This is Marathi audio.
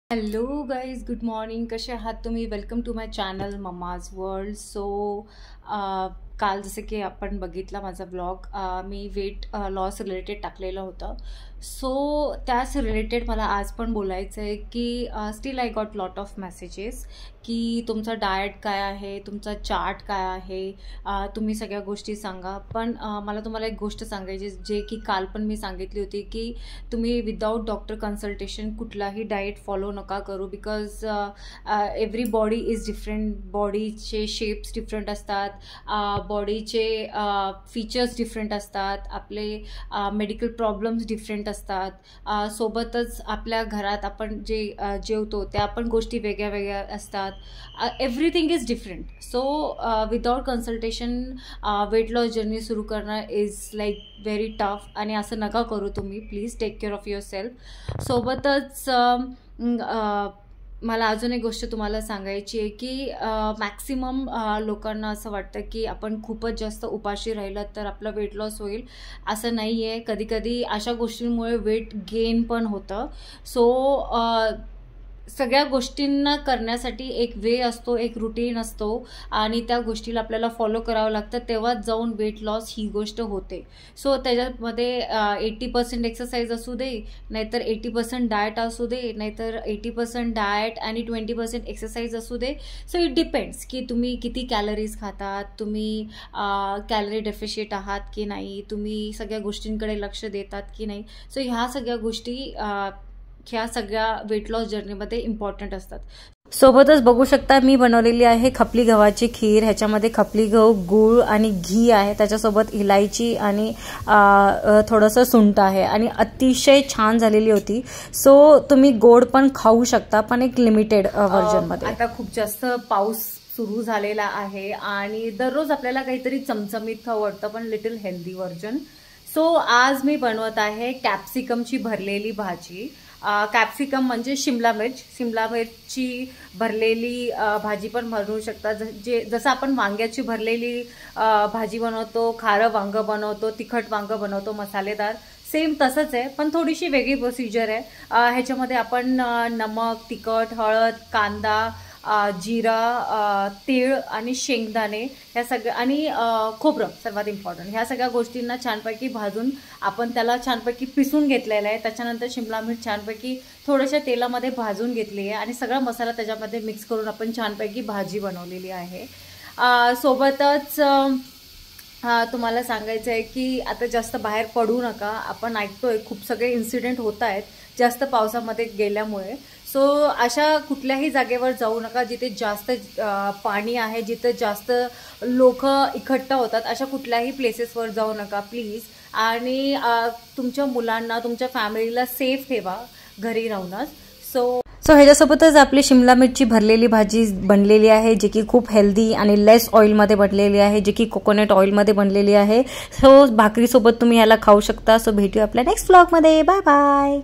Hello guys, good morning. कसे आहात तुम्ही? Welcome to my channel mamma's world. काल जसे की आपण बघितला माझा ब्लॉग, मी वेट लॉस रिलेटेड टाकलेलं होतं. सो त्याच रिलेटेड मला आज पण बोलायचं आहे की still I got lot of messages की तुमचा डाएट काय आहे, तुमचा चार्ट काय आहे, तुम्ही सगळ्या गोष्टी सांगा. पण मला तुम्हाला एक गोष्ट सांगायची जे की काल पण मी सांगितली होती की तुम्ही विदाऊट डॉक्टर कन्सल्टेशन कुठलाही डाएट फॉलो नका करू. Because every body is different. बॉडीचे शेप्स डिफरंट असतात, बॉडीचे फीचर्स डिफरंट असतात, आपले मेडिकल प्रॉब्लेम्स डिफरंट असतात. सोबतच आपल्या घरात आपण जे जेवतो त्या पण गोष्टी वेगळ्या वेगळ्या असतात. Everything is different. So without consultation weight loss journey सुरू करणं इज लाईक व्हेरी टफ, आणि असं नका करू तुम्ही. Please take care of yourself. सोबतच मला अजून एक गोष्ट तुम्हाला सांगायची आहे की मॅक्सिमम लोकांना असं वाटतं की आपण खूपच जास्त उपाशी राहिलं तर आपलं वेट लॉस होईल. असं नाही आहे. कधीकधी अशा गोष्टींमुळे वेट गेन पण होतं. सो सगळ्या गोष्टींना करण्यासाठी एक वे असतो, एक रुटीन असतो, आणि त्या गोष्टीला आपल्याला फॉलो करावं लागतं, तेव्हाच जाऊन वेट लॉस ही गोष्ट होते. सो त्याच्यामध्ये 80% एक्सरसाइज असू दे, नाहीतर 80% डाएट असू दे, नाहीतर 80% डाएट आणि 20% एक्सरसाइज असू दे. सो इट डिपेंड्स की तुम्ही किती कॅलरीज खातात, तुम्ही कॅलरी डेफिशिट आहात की नाही, तुम्ही सगळ्या गोष्टींकडे लक्ष देतात की नाही. सो ह्या सगळ्या गोष्टी ह्या सगळ्या वेट लॉस जर्नीमध्ये इम्पॉर्टंट असतात. सोबतच बघू शकता मी बनवलेली आहे खपली गव्हाची खीर. ह्याच्यामध्ये खपली गहू, गूळ आणि घी आहे, त्याच्यासोबत इलायची आणि थोडंसं सुंठ आहे, आणि अतिशय छान झालेली होती. सो तुम्ही गोड पण खाऊ शकता, पण एक लिमिटेड व्हर्जनमध्ये. आता खूप जास्त पाऊस सुरू झालेला आहे आणि दररोज आपल्याला काहीतरी चमचमीत खाऊ वाटतं, पण लिटिल हेल्दी व्हर्जन. सो आज मी बनवत आहे कॅप्सिकमची भरलेली भाजी. कॅप्सिकम म्हणजे शिमला मिरची भरलेली भाजी पण बनवू शकता. जसं आपण वांग्याची भरलेली भाजी बनवतो, खारं वांगं बनवतो, तिखट वांगं बनवतो, मसालेदार, सेम तसंच आहे, पण थोडीशी वेगळी प्रोसिजर आहे. ह्याच्यामध्ये आपण नमक, तिखट, हळद, कांदा, जिरा, तीळ आणि शेंगदाणे ह्या सगळ्या, आणि खोबरं सर्वात इम्पॉर्टंट, ह्या सगळ्या गोष्टींना छानपैकी भाजून आपण त्याला छानपैकी पिसून घेतलेलं आहे. त्याच्यानंतर शिमला मिरच छानपैकी थोड्याशा तेलामध्ये भाजून घेतली आहे, आणि सगळा मसाला त्याच्यामध्ये मिक्स करून आपण छानपैकी भाजी बनवलेली आहे. सोबतच तुम्हाला सांगायचं आहे की आता जास्त बाहेर पडू नका. आपण ऐकतोय खूप सगळे इन्सिडेंट होत आहेत जास्त पावसामध्ये गेल्यामुळे. सो अशा कुठल्याही जागेवर जाऊ नका जिथे जास्त पाणी आहे, जिथे जास्त लोक इकट्ठा होतात. अशा कुठल्याही प्लेसेसवर जाऊ नका प्लीज. आणि तुमच्या मुलांना, तुमच्या फॅमिलीला सेफ ठेवा घरी राहूनच. सो ह्याच्यासोबतच आपली शिमला मिरची भरलेली भाजी बनलेली आहे, जी की खूप हेल्दी आणि लेस ऑइलमध्ये बनलेली आहे, जी की कोकोनट ऑइलमध्ये बनलेली आहे. सो भाकरीसोबत तुम्ही याला खाऊ शकता. सो भेटूया आपल्या नेक्स्ट व्लॉगमध्ये. Bye bye.